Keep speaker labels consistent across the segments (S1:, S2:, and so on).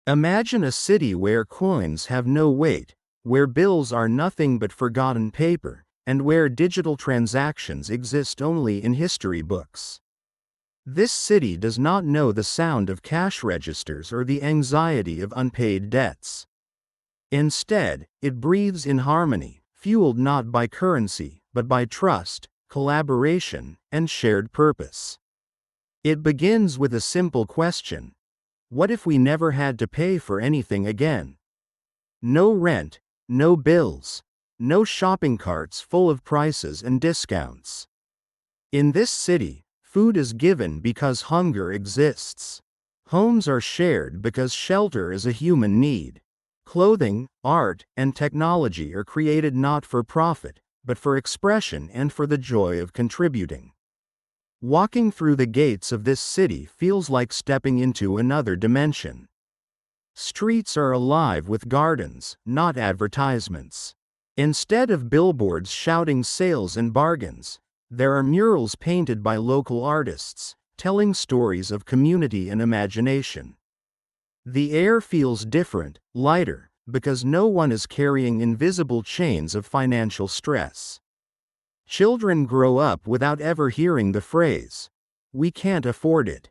S1: Imagine a city where coins have no weight, where bills are nothing but forgotten paper, and where digital transactions exist only in history books. This city does not know the sound of cash registers or the anxiety of unpaid debts. Instead, it breathes in harmony, fueled not by currency, but by trust, collaboration, and shared purpose. It begins with a simple question: what if we never had to pay for anything again? No rent, no bills, no shopping carts full of prices and discounts. In this city, food is given because hunger exists. Homes are shared because shelter is a human need. Clothing, art, and technology are created not for profit, but for expression and for the joy of contributing. Walking through the gates of this city feels like stepping into another dimension. Streets are alive with gardens, not advertisements. Instead of billboards shouting sales and bargains, there are murals painted by local artists, telling stories of community and imagination. The air feels different, lighter, because no one is carrying invisible chains of financial stress. Children grow up without ever hearing the phrase, "We can't afford it."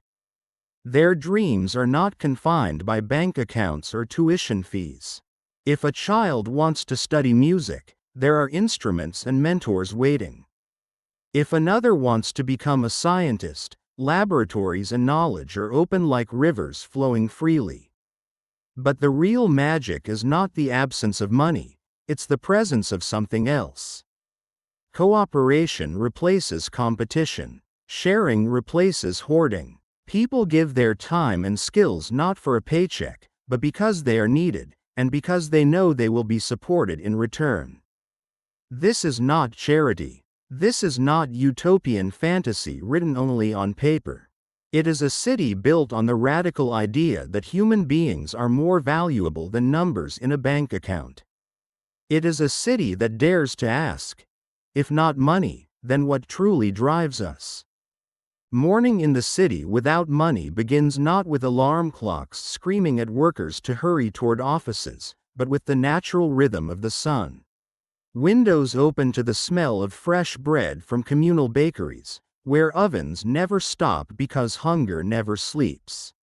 S1: Their dreams are not confined by bank accounts or tuition fees. If a child wants to study music, there are instruments and mentors waiting. If another wants to become a scientist, laboratories and knowledge are open like rivers flowing freely. But the real magic is not the absence of money, it's the presence of something else. Cooperation replaces competition. Sharing replaces hoarding. People give their time and skills not for a paycheck, but because they are needed, and because they know they will be supported in return. This is not charity. This is not utopian fantasy written only on paper. It is a city built on the radical idea that human beings are more valuable than numbers in a bank account. It is a city that dares to ask, if not money, then what truly drives us? Morning in the city without money begins not with alarm clocks screaming at workers to hurry toward offices, but with the natural rhythm of the sun. Windows open to the smell of fresh bread from communal bakeries, where ovens never stop because hunger never sleeps.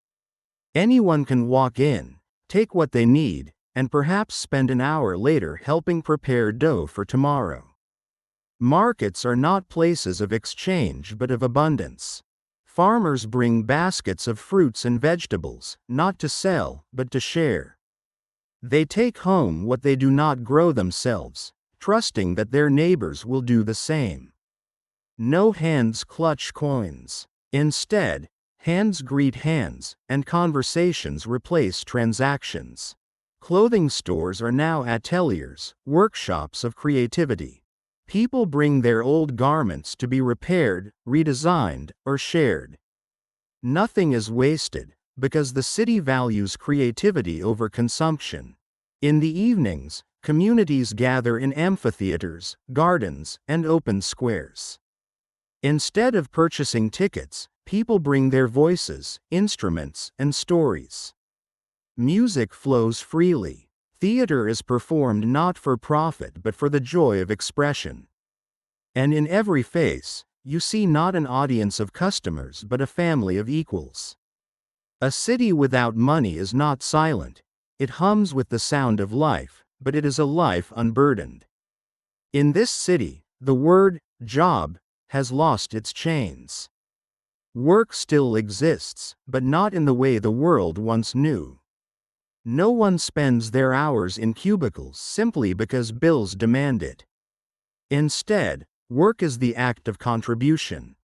S1: Anyone can walk in, take what they need, and perhaps spend an hour later helping prepare dough for tomorrow. Markets are not places of exchange but of abundance. Farmers bring baskets of fruits and vegetables, not to sell, but to share. They take home what they do not grow themselves, trusting that their neighbors will do the same. No hands clutch coins. Instead, hands greet hands, and conversations replace transactions. Clothing stores are now ateliers, workshops of creativity. People bring their old garments to be repaired, redesigned, or shared. Nothing is wasted, because the city values creativity over consumption. In the evenings, communities gather in amphitheaters, gardens, and open squares. Instead of purchasing tickets, people bring their voices, instruments, and stories. Music flows freely. Theater is performed not for profit but for the joy of expression. And in every face, you see not an audience of customers but a family of equals. A city without money is not silent. It hums with the sound of life, but it is a life unburdened. In this city, the word job has lost its chains. Work still exists, but not in the way the world once knew. No one spends their hours in cubicles simply because bills demand it. Instead, work is the act of contribution.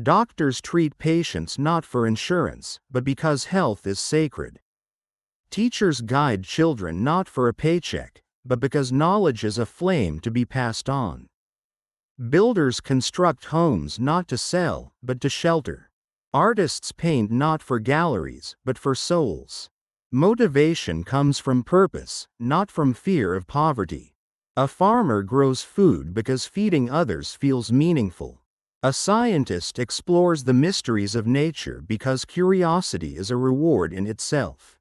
S1: Doctors treat patients not for insurance, but because health is sacred. Teachers guide children not for a paycheck, but because knowledge is a flame to be passed on. Builders construct homes not to sell, but to shelter. Artists paint not for galleries, but for souls. Motivation comes from purpose, not from fear of poverty. A farmer grows food because feeding others feels meaningful. A scientist explores the mysteries of nature because curiosity is a reward in itself.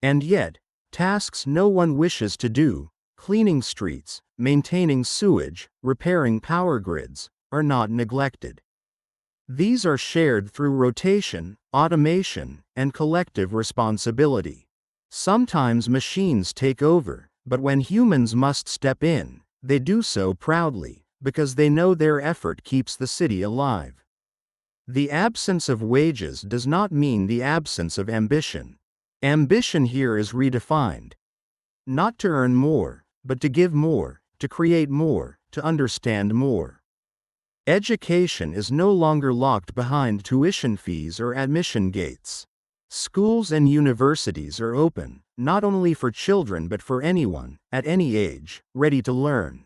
S1: And yet, tasks no one wishes to do, cleaning streets, maintaining sewage, repairing power grids, are not neglected. These are shared through rotation, automation, and collective responsibility. Sometimes machines take over, but when humans must step in, they do so proudly, because they know their effort keeps the city alive. The absence of wages does not mean the absence of ambition. Ambition here is redefined. Not to earn more, but to give more, to create more, to understand more. Education is no longer locked behind tuition fees or admission gates. Schools and universities are open, not only for children but for anyone, at any age, ready to learn.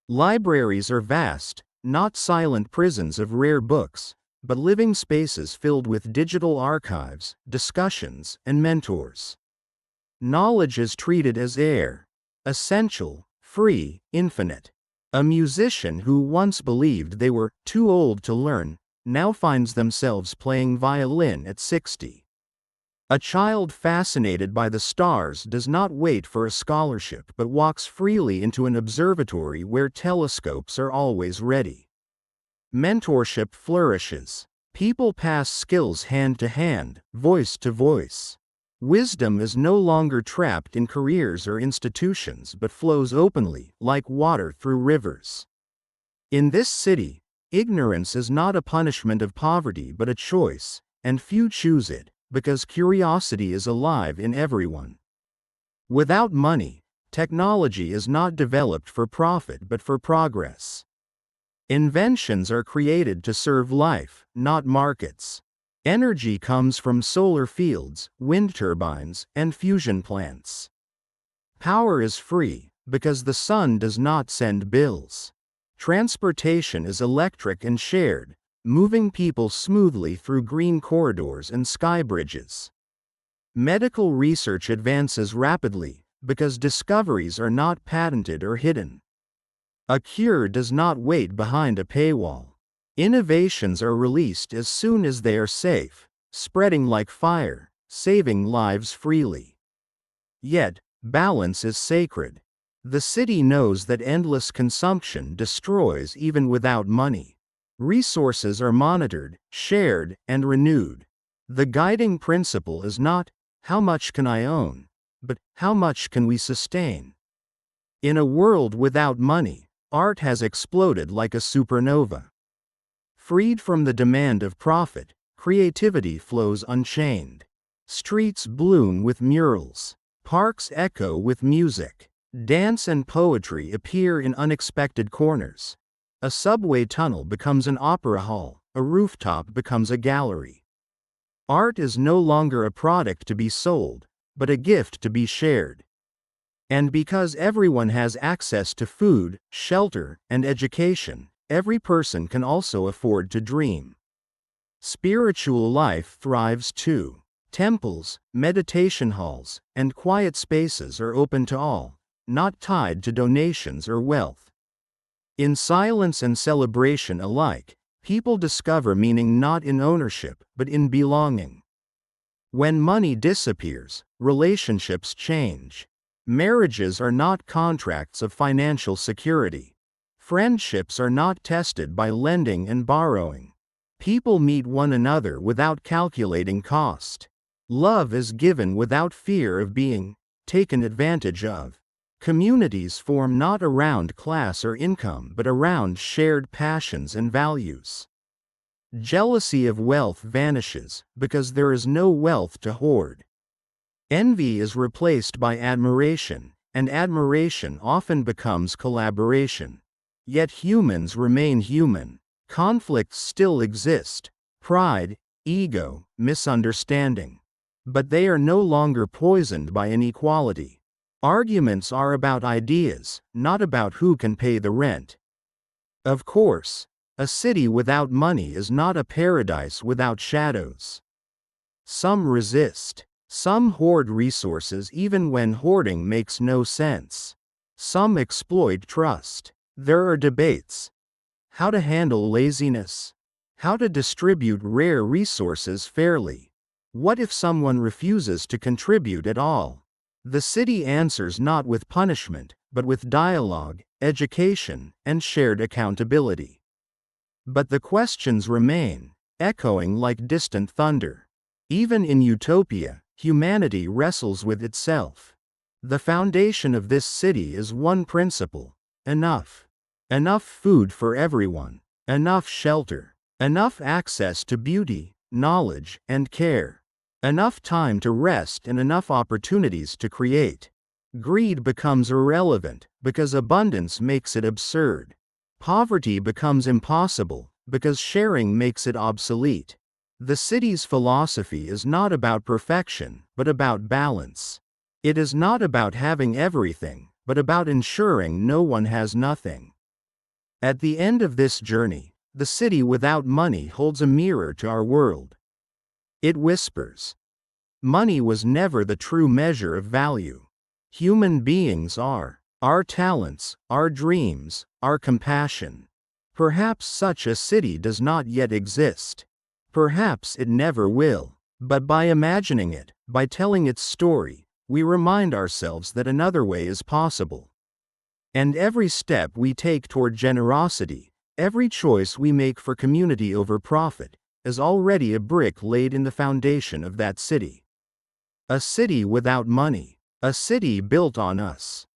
S1: Libraries are vast, not silent prisons of rare books, but living spaces filled with digital archives, discussions, and mentors. Knowledge is treated as air, essential, free, infinite. A musician who once believed they were too old to learn, now finds themselves playing violin at 60. A child fascinated by the stars does not wait for a scholarship but walks freely into an observatory where telescopes are always ready. Mentorship flourishes. People pass skills hand to hand, voice to voice. Wisdom is no longer trapped in careers or institutions but flows openly, like water through rivers. In this city, ignorance is not a punishment of poverty but a choice, and few choose it, because curiosity is alive in everyone. Without money, technology is not developed for profit but for progress. Inventions are created to serve life, not markets. Energy comes from solar fields, wind turbines, and fusion plants. Power is free, because the sun does not send bills. Transportation is electric and shared, moving people smoothly through green corridors and sky bridges. Medical research advances rapidly, because discoveries are not patented or hidden. A cure does not wait behind a paywall. Innovations are released as soon as they are safe, spreading like fire, saving lives freely. Yet, balance is sacred. The city knows that endless consumption destroys even without money. Resources are monitored, shared, and renewed. The guiding principle is not, how much can I own, but how much can we sustain? In a world without money, art has exploded like a supernova. Freed from the demand of profit, creativity flows unchained. Streets bloom with murals. Parks echo with music. Dance and poetry appear in unexpected corners. A subway tunnel becomes an opera hall, a rooftop becomes a gallery. Art is no longer a product to be sold, but a gift to be shared. And because everyone has access to food, shelter, and education, every person can also afford to dream. Spiritual life thrives too. Temples, meditation halls, and quiet spaces are open to all, not tied to donations or wealth. In silence and celebration alike, people discover meaning not in ownership but in belonging. When money disappears, relationships change. Marriages are not contracts of financial security. Friendships are not tested by lending and borrowing. People meet one another without calculating cost. Love is given without fear of being taken advantage of. Communities form not around class or income but around shared passions and values. Jealousy of wealth vanishes because there is no wealth to hoard. Envy is replaced by admiration, and admiration often becomes collaboration. Yet humans remain human. Conflicts still exist: pride, ego, misunderstanding. But they are no longer poisoned by inequality. Arguments are about ideas, not about who can pay the rent. Of course, a city without money is not a paradise without shadows. Some resist. Some hoard resources even when hoarding makes no sense. Some exploit trust. There are debates. How to handle laziness. How to distribute rare resources fairly. What if someone refuses to contribute at all? The city answers not with punishment, but with dialogue, education, and shared accountability. But the questions remain, echoing like distant thunder. Even in Utopia, humanity wrestles with itself. The foundation of this city is one principle: enough. Enough food for everyone, enough shelter, enough access to beauty, knowledge, and care, enough time to rest, and enough opportunities to create. Greed becomes irrelevant because abundance makes it absurd. Poverty becomes impossible because sharing makes it obsolete. The city's philosophy is not about perfection, but about balance. It is not about having everything, but about ensuring no one has nothing. At the end of this journey, the city without money holds a mirror to our world. It whispers, money was never the true measure of value. Human beings are. Our talents, our dreams, our compassion. Perhaps such a city does not yet exist. Perhaps it never will. But by imagining it, by telling its story, we remind ourselves that another way is possible. And every step we take toward generosity, every choice we make for community over profit, is already a brick laid in the foundation of that city. A city without money. A city built on us.